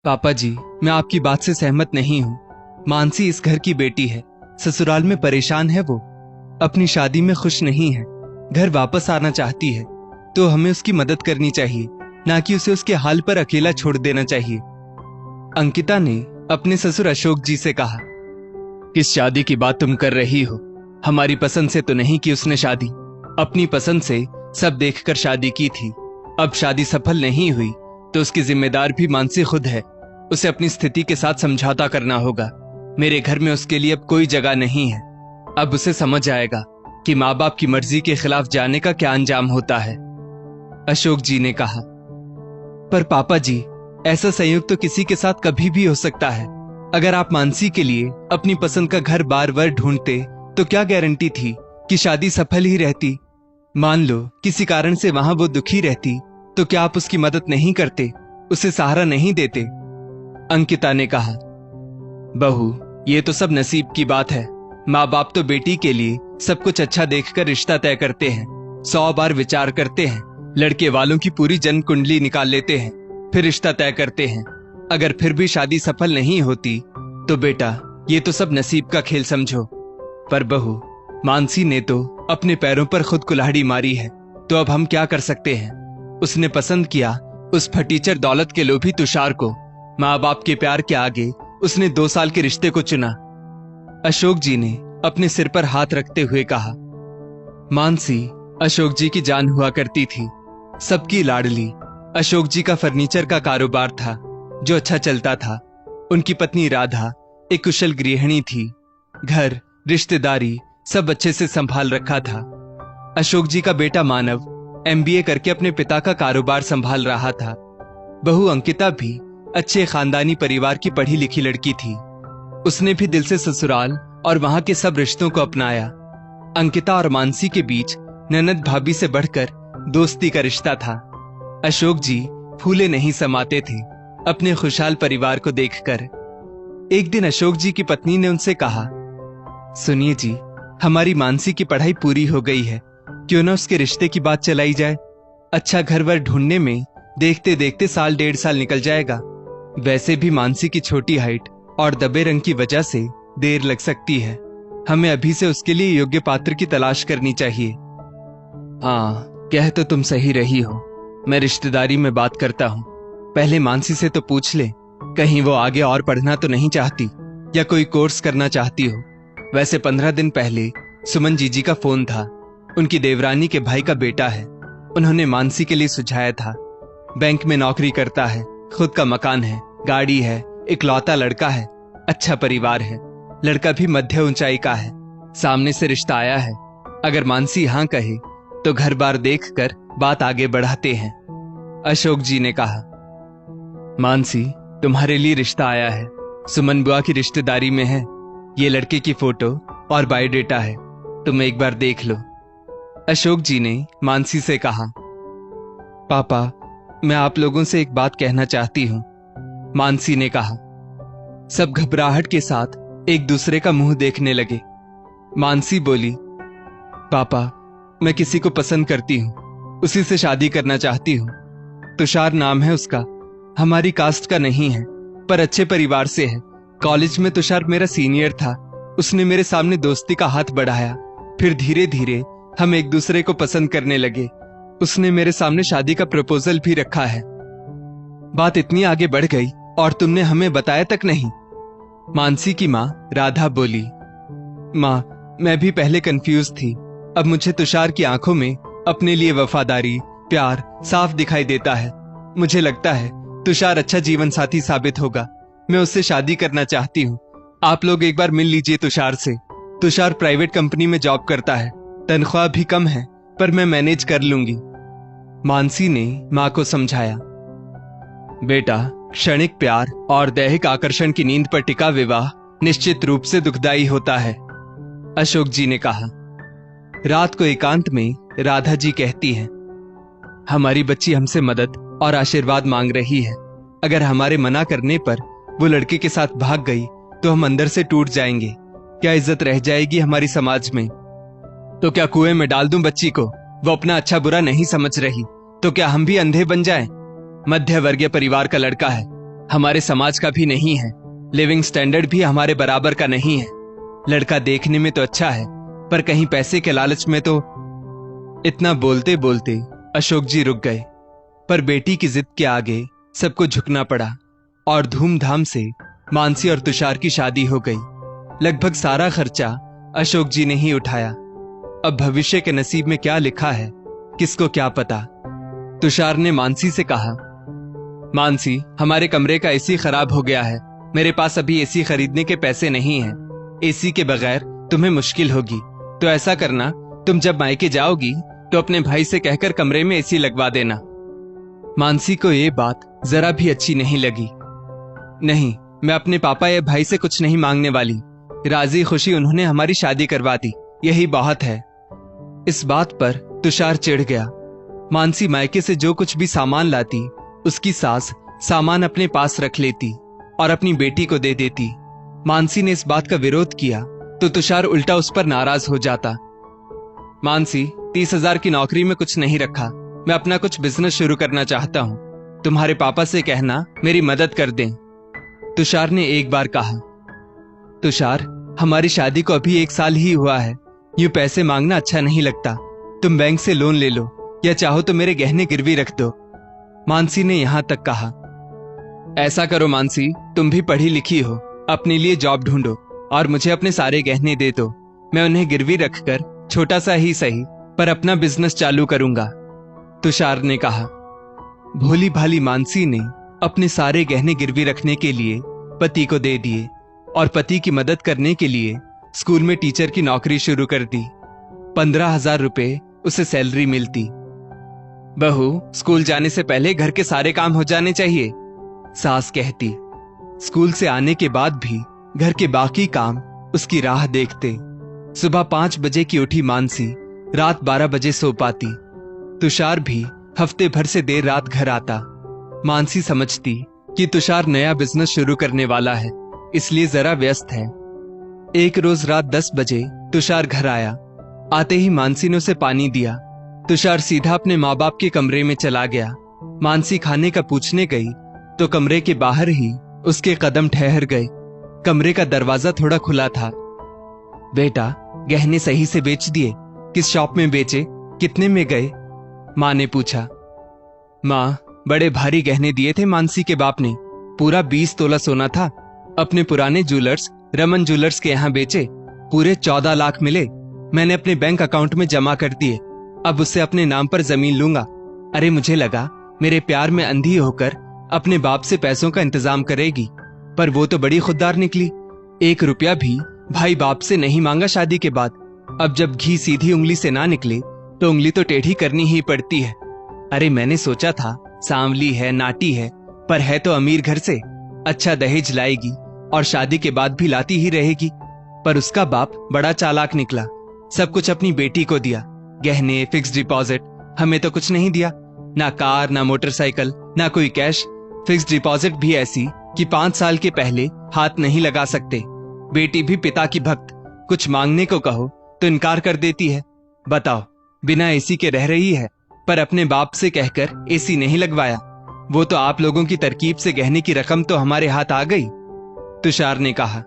पापा जी, मैं आपकी बात से सहमत नहीं हूँ। मानसी इस घर की बेटी है, ससुराल में परेशान है वो, अपनी शादी में खुश नहीं है, घर वापस आना चाहती है, तो हमें उसकी मदद करनी चाहिए, ना कि उसे उसके हाल पर अकेला छोड़ देना चाहिए। अंकिता ने अपने ससुर अशोक जी से कहा, किस शादी की बात तुम कर रही हो? हमारी पसंद से तो नहीं की उसने शादी, अपनी पसंद से सब देखकर शादी की थी। अब शादी सफल नहीं हुई तो उसकी जिम्मेदार भी मानसी खुद है। उसे अपनी स्थिति के साथ समझौता करना होगा। मेरे घर में उसके लिए अब कोई जगह नहीं है। अब उसे समझ आएगा कि माँ बाप की मर्जी के खिलाफ जाने का क्या अंजाम होता है। अशोक जी ने कहा, पर पापा जी, ऐसा संयोग तो किसी के साथ कभी भी हो सकता है। अगर आप मानसी के लिए अपनी पसंद का घर बार बार ढूंढते तो क्या गारंटी थी कि शादी सफल ही रहती? मान लो किसी कारण से वहां वो दुखी रहती, तो क्या आप उसकी मदद नहीं करते, उसे सहारा नहीं देते? अंकिता ने कहा, बहू, ये तो सब नसीब की बात है। माँ बाप तो बेटी के लिए सब कुछ अच्छा देखकर रिश्ता तय करते हैं, 100 बार विचार करते हैं, लड़के वालों की पूरी जन्म कुंडली निकाल लेते हैं, फिर रिश्ता तय करते हैं। अगर फिर भी शादी सफल नहीं होती तो बेटा, ये तो सब नसीब का खेल समझो। पर बहू, मानसी ने तो अपने पैरों पर खुद कुल्हाड़ी मारी है, तो अब हम क्या कर सकते हैं? उसने पसंद किया उस फटीचर दौलत के लोभी तुषार को। माँ बाप के प्यार के आगे उसने 2 साल के रिश्ते को चुना। अशोक जी ने अपने सिर पर हाथ रखते हुए कहा, मानसी अशोक जी की जान हुआ करती थी, सबकी लाडली। अशोक जी का फर्नीचर का कारोबार था जो अच्छा चलता था। उनकी पत्नी राधा एक कुशल गृहिणी थी, घर रिश्तेदारी सब अच्छे से संभाल रखा था। अशोक जी का बेटा मानव MBA करके अपने पिता का कारोबार संभाल रहा था। बहू अंकिता भी अच्छे खानदानी परिवार की पढ़ी लिखी लड़की थी। उसने भी दिल से ससुराल और वहां के सब रिश्तों को अपनाया। अंकिता और मानसी के बीच ननद भाभी से बढ़कर दोस्ती का रिश्ता था। अशोक जी फूले नहीं समाते थे अपने खुशहाल परिवार को देखकर। एक दिन अशोक जी की पत्नी ने उनसे कहा, सुनिए जी, हमारी मानसी की पढ़ाई पूरी हो गई है, क्यों ना उसके रिश्ते की बात चलाई जाए? अच्छा घर वर ढूंढने में देखते देखते 1.5 साल निकल जाएगा। वैसे भी मानसी की छोटी हाइट और दबे रंग की वजह से देर लग सकती है। हमें अभी से उसके लिए योग्य पात्र की तलाश करनी चाहिए। हाँ, कह तो तुम सही रही हो। मैं रिश्तेदारी में बात करता हूँ। पहले मानसी से तो पूछ ले, कहीं वो आगे और पढ़ना तो नहीं चाहती या कोई कोर्स करना चाहती हो। वैसे 15 दिन पहले सुमन जीजी का फोन था। उनकी देवरानी के भाई का बेटा है। उन्होंने मानसी के लिए सुझाया था। बैंक में नौकरी करता है, खुद का मकान है, गाड़ी है, इकलौता लड़का है, अच्छा परिवार है। लड़का भी मध्य ऊंचाई का है। सामने से रिश्ता आया है। अगर मानसी हाँ कहे तो घर बार देखकर बात आगे बढ़ाते हैं। अशोक जी ने कहा, मानसी, तुम्हारे लिए रिश्ता आया है। सुमन बुआ की रिश्तेदारी में है। ये लड़के की फोटो और बायोडेटा है, तुम एक बार देख लो। अशोक जी ने मानसी से कहा, पापा, मैं आप लोगों से एक बात कहना चाहती हूँ। मानसी ने कहा। सब घबराहट के साथ एक दूसरे का मुंह देखने लगे। मानसी बोली, पापा, मैं किसी को पसंद करती हूँ, उसी से शादी करना चाहती हूँ। तुषार नाम है उसका, हमारी कास्ट का नहीं है, पर अच्छे परिवार से है। कॉलेज में तुषार मेरा सीनियर था। उसने मेरे सामने दोस्ती का हाथ बढ़ाया, फिर धीरे धीरे हम एक दूसरे को पसंद करने लगे। उसने मेरे सामने शादी का प्रपोजल भी रखा है। बात इतनी आगे बढ़ गई और तुमने हमें बताया तक नहीं। मानसी की माँ राधा बोली, माँ, मैं भी पहले कंफ्यूज थी। अब मुझे तुषार की आंखों में अपने लिए वफादारी, प्यार साफ दिखाई देता है। मुझे लगता है तुषार अच्छा जीवन साथी साबित होगा। मैं उससे शादी करना चाहती हूँ। आप लोग एक बार मिल लीजिए तुषार से। तुषार प्राइवेट कंपनी में जॉब करता है, तनख्वाह भी कम है, पर मैं मैनेज कर लूंगी। मानसी ने माँ को समझाया, बेटा, क्षणिक प्यार और दैहिक आकर्षण की नींद पर टिका विवाह निश्चित रूप से दुखदायी होता है। अशोक जी ने कहा। रात को एकांत में राधा जी कहती हैं, हमारी बच्ची हमसे मदद और आशीर्वाद मांग रही है। अगर हमारे मना करने पर वो लड़के के साथ भाग गई तो हम अंदर से टूट जाएंगे। क्या इज्जत रह जाएगी हमारी समाज में? तो क्या कुएं में डाल दूं बच्ची को? वो अपना अच्छा बुरा नहीं समझ रही तो क्या हम भी अंधे बन जाएं? मध्य वर्गीय परिवार का लड़का है, हमारे समाज का भी नहीं है, लिविंग स्टैंडर्ड भी हमारे बराबर का नहीं है। लड़का देखने में तो अच्छा है, पर कहीं पैसे के लालच में तो। इतना बोलते बोलते अशोक जी रुक गए, पर बेटी की जिद के आगे सबको झुकना पड़ा और धूमधाम से मानसी और तुषार की शादी हो गई। लगभग सारा खर्चा अशोक जी ने ही उठाया। अब भविष्य के नसीब में क्या लिखा है, किसको क्या पता। तुषार ने मानसी से कहा, मानसी, हमारे कमरे का एसी खराब हो गया है। मेरे पास अभी एसी खरीदने के पैसे नहीं हैं। एसी के बगैर तुम्हें मुश्किल होगी, तो ऐसा करना, तुम जब मायके जाओगी तो अपने भाई से कहकर कमरे में एसी लगवा देना। मानसी को ये बात जरा भी अच्छी नहीं लगी। नहीं, मैं अपने पापा या भाई से कुछ नहीं मांगने वाली। राजी खुशी उन्होंने हमारी शादी करवा दी, यही बहुत है। इस बात पर तुषार चिढ़ गया। मानसी मायके से जो कुछ भी सामान लाती, उसकी सास सामान अपने पास रख लेती और अपनी बेटी को दे देती। मानसी ने इस बात का विरोध किया तो तुषार उल्टा उस पर नाराज हो जाता। मानसी, 30,000 की नौकरी में कुछ नहीं रखा। मैं अपना कुछ बिजनेस शुरू करना चाहता हूँ। तुम्हारे पापा से कहना मेरी मदद कर दें। तुषार ने एक बार कहा। तुषार, हमारी शादी को अभी 1 साल ही हुआ है। यूं पैसे मांगना अच्छा नहीं लगता। तुम बैंक से लोन ले लो या चाहो तो मेरे गहने गिरवी रख दो। मानसी ने यहां तक कहा। ऐसा करो मानसी, तुम भी पढ़ी लिखी हो, अपने लिए जॉब ढूंढो और मुझे अपने सारे गहने दे दो। मैं उन्हें गिरवी रखकर छोटा सा ही सही पर अपना बिजनेस चालू करूंगा। तुषार ने कहा। भोली भाली मानसी ने अपने सारे गहने गिरवी रखने के लिए पति को दे दिए और पति की मदद करने के लिए स्कूल में टीचर की नौकरी शुरू कर दी। 15,000 रुपए उसे सैलरी मिलती। बहू, स्कूल जाने से पहले घर के सारे काम हो जाने चाहिए, सास कहती। स्कूल से आने के बाद भी घर के बाकी काम उसकी राह देखते। सुबह 5 बजे की उठी मानसी रात 12 बजे सो पाती। तुषार भी हफ्ते भर से देर रात घर आता। मानसी समझती कि तुषार नया बिजनेस शुरू करने वाला है, इसलिए जरा व्यस्त है। एक रोज रात 10 बजे तुषार घर आया। आते ही मानसी ने उसे पानी दिया। तुषार सीधा अपने माँ बाप के कमरे में चला गया। मानसी खाने का पूछने गई तो कमरे के बाहर ही उसके कदम ठहर गए। कमरे का दरवाजा थोड़ा खुला था। बेटा, गहने सही से बेच दिए? किस शॉप में बेचे? कितने में गए? माँ ने पूछा। माँ, बड़े भारी गहने दिए थे मानसी के बाप ने। पूरा 20 तोला सोना था। अपने पुराने ज्वेलर्स रमन ज्वेलर्स के यहाँ बेचे। पूरे 14 लाख मिले। मैंने अपने बैंक अकाउंट में जमा कर दिए। अब उससे अपने नाम पर जमीन लूंगा। अरे, मुझे लगा मेरे प्यार में अंधी होकर अपने बाप से पैसों का इंतजाम करेगी, पर वो तो बड़ी खुददार निकली। 1 रुपया भी भाई बाप से नहीं मांगा शादी के बाद। अब जब घी सीधी उंगली से ना निकले तो उंगली तो टेढ़ी करनी ही पड़ती है। अरे, मैंने सोचा था सांवली है, नाटी है, पर है तो अमीर घर से। अच्छा दहेज लाएगी और शादी के बाद भी लाती ही रहेगी। पर उसका बाप बड़ा चालाक निकला। सब कुछ अपनी बेटी को दिया। गहने, फिक्स डिपॉजिट। हमें तो कुछ नहीं दिया, ना कार, ना मोटरसाइकिल, ना कोई कैश। फिक्स डिपॉजिट भी ऐसी कि 5 साल के पहले हाथ नहीं लगा सकते। बेटी भी पिता की भक्त। कुछ मांगने को कहो तो इनकार कर देती है। बताओ, बिना एसी के रह रही है, पर अपने बाप से कहकर एसी नहीं लगवाया। वो तो आप लोगों की तरकीब से गहने की रकम तो हमारे हाथ आ गई, तुषार ने कहा।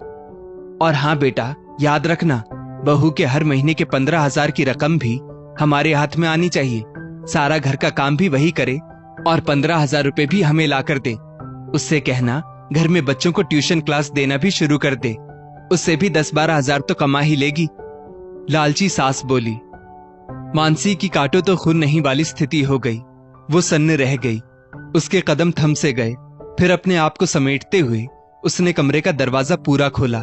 और हाँ बेटा, याद रखना, बहू के हर महीने के 15,000 की रकम भी हमारे हाथ में आनी चाहिए। सारा घर का काम भी वही करे और 15,000 रुपए भी हमें ला कर दे। उससे कहना घर में बच्चों को ट्यूशन क्लास देना भी शुरू कर दे। उससे भी 10-12 हजार तो कमा ही लेगी। लालची सास बोली। मानसी की काटो तो खून नहीं वाली स्थिति हो गई। वो सन्न रह गई। उसके कदम थम से गए। फिर अपने आप को समेटते हुए उसने कमरे का दरवाजा पूरा खोला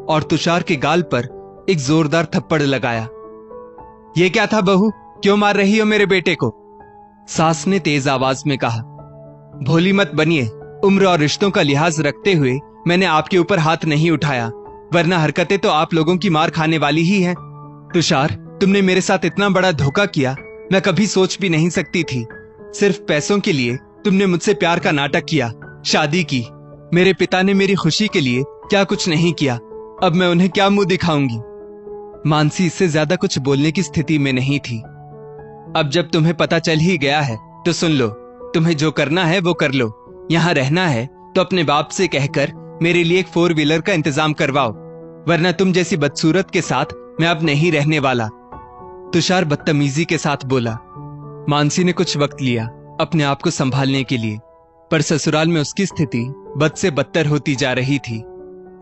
और तुषार के गाल पर एक जोरदार थप्पड़ लगाया। ये क्या था बहू, क्यों मार रही हो मेरे बेटे को? सास ने तेज आवाज में कहा। भोली मत बनिए। उम्र और रिश्तों का लिहाज रखते हुए मैंने आपके ऊपर हाथ नहीं उठाया, वरना हरकतें तो आप लोगों की मार खाने वाली ही हैं। तुषार, तुमने मेरे साथ इतना बड़ा धोखा किया, मैं कभी सोच भी नहीं सकती थी। सिर्फ पैसों के लिए तुमने मुझसे प्यार का नाटक किया, शादी की। मेरे पिता ने मेरी खुशी के लिए क्या कुछ नहीं किया। अब मैं उन्हें क्या मुंह दिखाऊंगी? मानसी इससे ज्यादा कुछ बोलने की स्थिति में नहीं थी। अब जब तुम्हें पता चल ही गया है तो सुन लो, तुम्हें जो करना है वो कर लो। यहाँ रहना है तो अपने बाप से कहकर मेरे लिए एक 4 व्हीलर का इंतजाम करवाओ, वरना तुम जैसी बदसूरत के साथ मैं अब नहीं रहने वाला। तुषार बदतमीजी के साथ बोला। मानसी ने कुछ वक्त लिया अपने आप को संभालने के लिए, पर ससुराल में उसकी स्थिति बद से बदतर होती जा रही थी।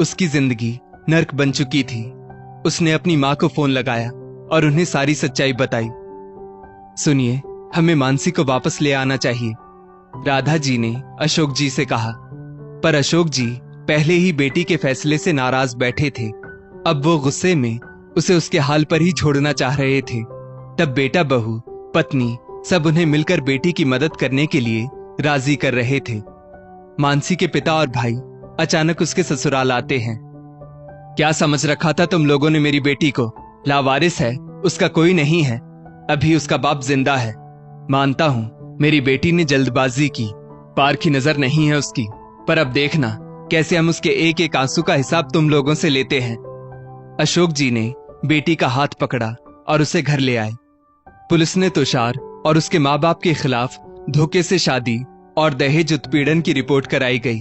उसकी जिंदगी नर्क बन चुकी थी। उसने अपनी मां को फोन लगाया और उन्हें सारी सच्चाई बताई। सुनिए, हमें मानसी को वापस ले आना चाहिए, राधा जी ने अशोक जी से कहा। पर अशोक जी पहले ही बेटी के फैसले से नाराज बैठे थे। अब वो गुस्से में उसे उसके हाल पर ही छोड़ना चाह रहे थे। तब बेटा, बहू, पत्नी सब उन्हें मिलकर बेटी की मदद करने के लिए राजी कर रहे थे। मानसी के पिता और भाई अचानक उसके ससुराल आते हैं। क्या समझ रखा था तुम लोगों ने मेरी बेटी को? लावारिस है, उसका कोई नहीं है। अभी उसका बाप जिंदा है। मानता हूं मेरी बेटी ने जल्दबाजी की, पार की नजर नहीं है उसकी, पर अब देखना कैसे हम उसके एक एक आंसू का हिसाब तुम लोगों से लेते हैं। अशोक जी ने बेटी का हाथ पकड़ा और उसे घर ले आए। पुलिस ने तुषार और उसके माँ बाप के खिलाफ धोखे से शादी और दहेज उत्पीड़न की रिपोर्ट कराई गई।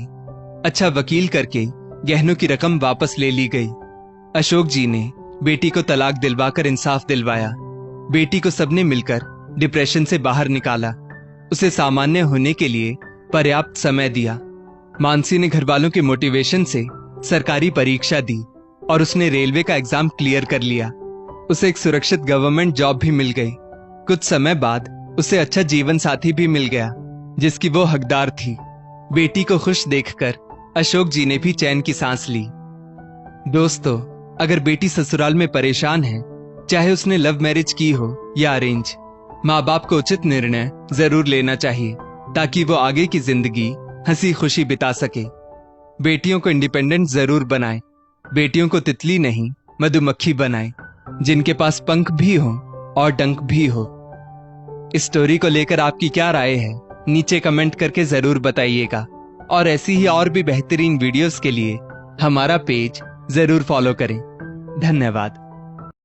अच्छा वकील करके गहनों की रकम वापस ले ली गई। अशोक जी ने बेटी को तलाक दिलवाकर इंसाफ दिलवाया। बेटी को सबने मिलकर डिप्रेशन से बाहर निकाला। उसे सामान्य होने के लिए पर्याप्त समय दिया। मानसी ने घर वालों के मोटिवेशन से सरकारी परीक्षा दी और उसने रेलवे का एग्जाम क्लियर कर लिया। उसे एक सुरक्षित गवर्नमेंट जॉब भी मिल गई। कुछ समय बाद उसे अच्छा जीवन साथी भी मिल गया जिसकी वो हकदार थी। बेटी को खुश देखकर अशोक जी ने भी चैन की सांस ली। दोस्तों, अगर बेटी ससुराल में परेशान है, चाहे उसने लव मैरिज की हो या अरेंज, माँ बाप को उचित निर्णय जरूर लेना चाहिए ताकि वो आगे की जिंदगी हंसी खुशी बिता सके। बेटियों को इंडिपेंडेंट जरूर बनाएं। बेटियों को तितली नहीं मधुमक्खी बनाएं, जिनके पास पंख भी हो और डंक भी हो। इस स्टोरी को लेकर आपकी क्या राय है, नीचे कमेंट करके जरूर बताइएगा। और ऐसी ही और भी बेहतरीन वीडियोस के लिए हमारा पेज जरूर फॉलो करें। धन्यवाद।